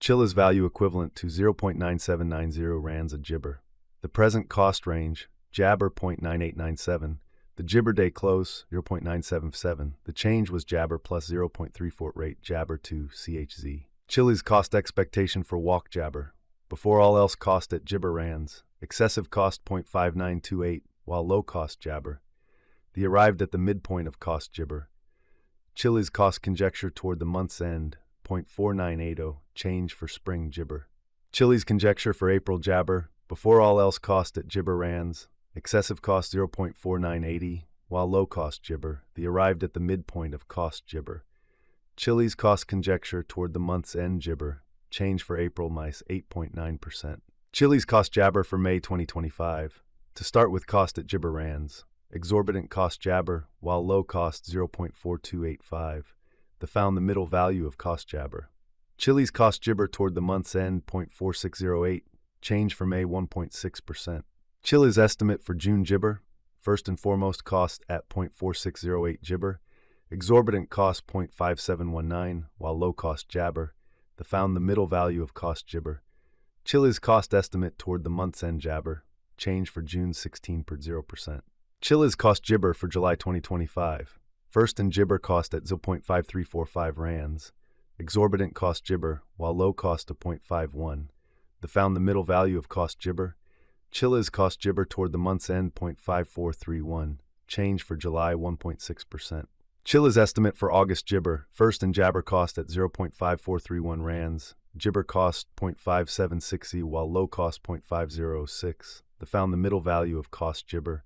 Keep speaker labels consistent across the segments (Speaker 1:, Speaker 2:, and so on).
Speaker 1: Chilliz value equivalent to 0.9790 rands a gibber. The present cost range, jabber 0.9897. The gibber day close, 0.977. The change was jabber plus 0.34 rate jabber to CHZ. Chilliz cost expectation for walk jabber. Before all else cost at gibber rands. Excessive cost 0.5928, while low cost jabber. The arrived at the midpoint of cost gibber. Chilliz cost conjecture toward the month's end, 0.4980, change for spring gibber. Chilliz conjecture for April jabber. Before all else cost at gibber rands. Excessive cost 0.4980, while low cost gibber. The arrived at the midpoint of cost gibber. Chilliz cost conjecture toward the month's end gibber. Change for April minus 8.9%. Chilliz cost jabber for May 2025. To start with cost at gibber rands. Exorbitant cost jabber, while low cost 0.4285. The found the middle value of cost jabber. Chilliz cost gibber toward the month's end 0.4608. Change for May 1.6%. Chilliz estimate for June gibber. First and foremost cost at 0.4608 gibber. Exorbitant cost 0.5719, while low cost jabber. The found the middle value of cost gibber. Chilliz cost estimate toward the month's end jabber. Change for June 16.0%. Chilliz cost gibber for July 2025. First and gibber cost at 0.5345 rands. Exorbitant cost gibber, while low cost of 0.51. The found the middle value of cost gibber. Chilliz cost gibber toward the month's end 0.5431. Change for July 1.6%. Chilliz estimate for August gibber. First and jabber cost at 0.5431 rands. Gibber cost 0.5760, while low cost 0.5006. The found the middle value of cost gibber.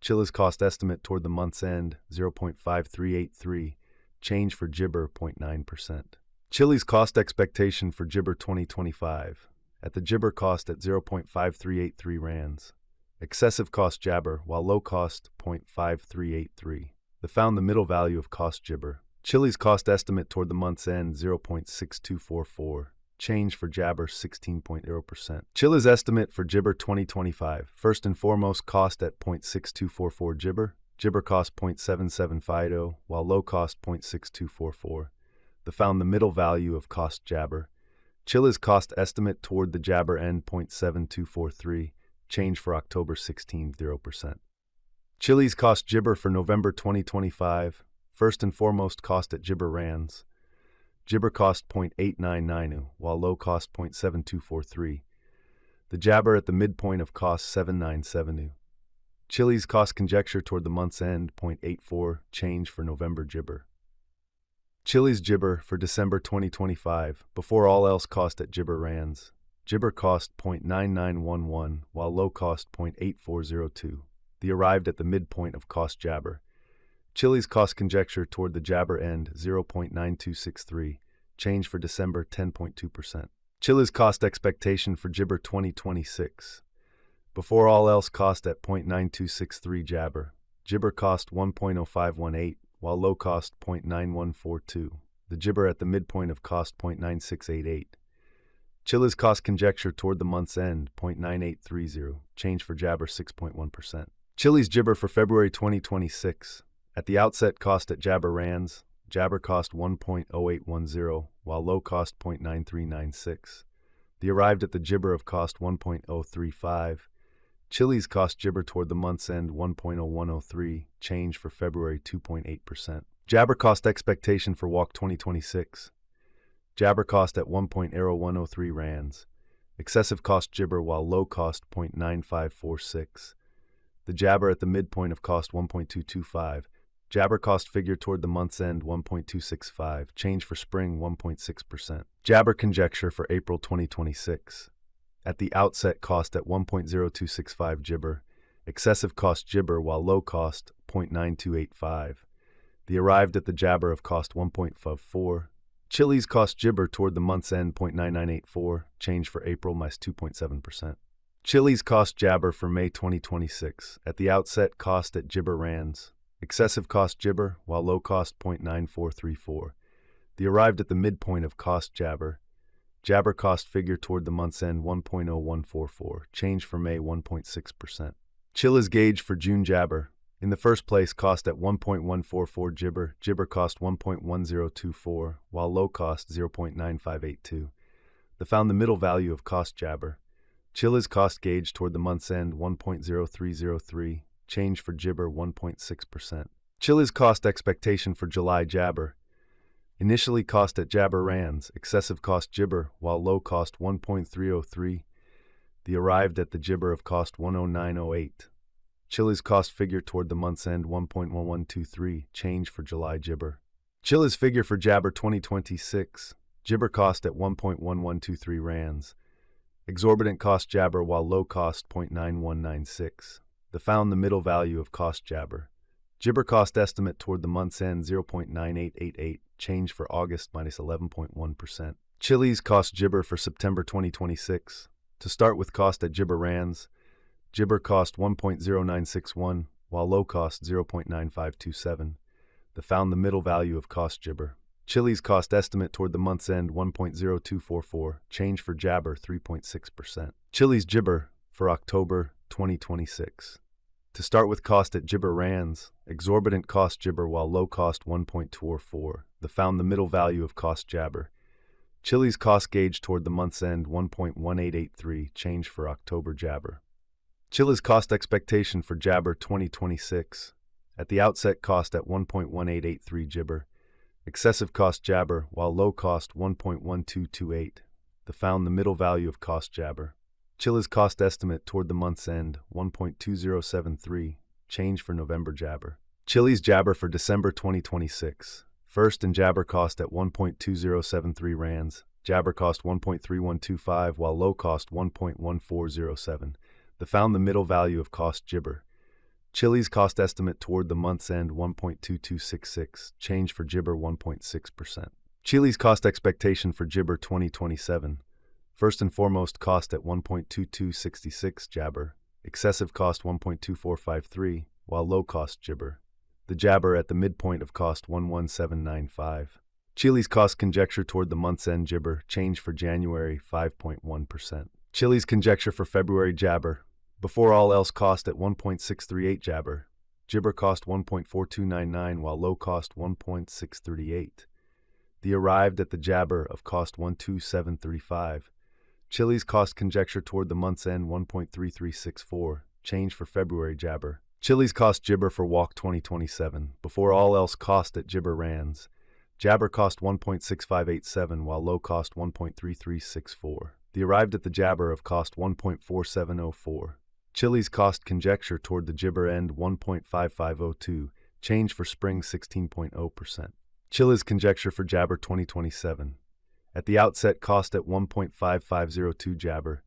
Speaker 1: Chilliz cost estimate toward the month's end 0.5383. Change for gibber 0.9%. Chilliz cost expectation for gibber 2025. At the gibber cost at 0.5383 rands. Excessive cost jabber, while low cost 0.5383. The found the middle value of cost gibber. Chilliz cost estimate toward the month's end 0.6244. Change for jabber 16.0%. Chilliz estimate for gibber 2025. First and foremost cost at 0.6244 gibber. Gibber cost 0.7750, while low cost 0.6244. The found the middle value of cost jabber. Chilliz cost estimate toward the jabber end 0.7243. Change for October 16.0%. Chilliz cost gibber for November 2025. First and foremost cost at gibber rands. Gibber cost 0.8990, while low cost 0.7243. The jabber at the midpoint of cost 7970. Chilliz cost conjecture toward the month's end 0.84, change for November gibber. Chilliz gibber for December 2025, before all else cost at gibber rands. Gibber cost 0.9911, while low cost 0.8402. The arrived at the midpoint of cost jabber. Chilliz cost conjecture toward the jabber end 0.9263, change for December 10.2%. Chilliz cost expectation for gibber 2026. Before all else cost at 0.9263 jabber. Gibber cost 1.0518, while low cost 0.9142. The gibber at the midpoint of cost 0.9688. Chilliz cost conjecture toward the month's end 0.9830, change for jabber 6.1%. Chilliz gibber for February 2026. At the outset cost at jabber rands, jabber cost 1.0810, while low cost 0.9396. The arrived at the gibber of cost 1.035. Chilliz cost gibber toward the month's end 1.0103, change for February 2.8%. Jabber cost expectation for walk 2026. Jabber cost at 1.0103 rands. Excessive cost gibber, while low cost 0.9546. The jabber at the midpoint of cost 1.225. Jabber cost figure toward the month's end 1.265. Change for spring 1.6%. Jabber conjecture for April 2026. At the outset cost at 1.0265 gibber. Excessive cost gibber, while low cost 0.9285. The arrived at the jabber of cost 1.54. Chilliz cost gibber toward the month's end 0.9984. Change for April minus 2.7%. Chilliz cost jabber for May 2026. At the outset cost at gibber rands. Excessive cost gibber, while low cost 0.9434. The arrived at the midpoint of cost jabber. Jabber cost figure toward the month's end 1.0144. Change for May 1.6%. Chilliz gauge for June jabber. In the first place cost at 1.144 gibber. Gibber cost 1.1024, while low cost 0.9582. The found the middle value of cost Jabber. Chilliz cost gauge toward the month's end 1.0303, change for Jibber 1.6%. Chilliz cost expectation for July Jabber. Initially cost at Jabber rands, excessive cost Jibber, while low cost 1.303. The arrived at the Jibber of cost 10908. Chilliz cost figure toward the month's end 1.1123, change for July Jibber. Chilliz figure for Jabber 2026, Jibber cost at 1.1123 rands. Exorbitant cost Jabber while low cost 0.9196. The found the middle value of cost Jabber. Jibber cost estimate toward the month's end 0.9888, change for August minus 11.1%. Chilliz cost Jibber for September 2026. To start with cost at Jibber rands, Jibber cost 1.0961, while low cost 0.9527. The found the middle value of cost Jibber. Chilliz cost estimate toward the month's end 1.0244, change for Jabber 3.6%. Chilliz Jibber for October 2026. To start with cost at Jibber rands, exorbitant cost Jibber while low cost 1.244. The found the middle value of cost Jabber. Chilliz cost gauge toward the month's end 1.1883, change for October Jabber. Chilliz cost expectation for Jabber 2026. At the outset cost at 1.1883 Jibber. Excessive cost Jabber, while low cost 1.1228. The found the middle value of cost Jabber. Chilliz cost estimate toward the month's end 1.2073, change for November Jabber. Chilliz Jabber for December 2026. First and Jabber cost at 1.2073 rands. Jabber cost 1.3125, while low cost 1.1407. The found the middle value of cost Jibber. Chilliz cost estimate toward the month's end 1.2266, change for Jibber 1.6%. Chilliz cost expectation for Jibber 2027. First and foremost cost at 1.2266 Jabber, excessive cost 1.2453, while low cost Jibber. The Jabber at the midpoint of cost 11795. Chilliz cost conjecture toward the month's end Jibber, change for January 5.1%. Chilliz conjecture for February Jabber. Before all else cost at 1.638 Jabber. Jibber cost 1.4299 while low cost 1.638. The arrived at the Jabber of cost 12735. Chilliz cost conjecture toward the month's end 1.3364, change for February Jabber. Chilliz cost Jibber for walk 2027. Before all else cost at Jibber rands. Jabber cost 1.6587 while low cost 1.3364. The arrived at the Jabber of cost 1.4704. Chilliz cost conjecture toward the Jibber end 1.5502, change for spring 16.0%. Chilliz conjecture for Jabber 2027. At the outset cost at 1.5502 Jabber,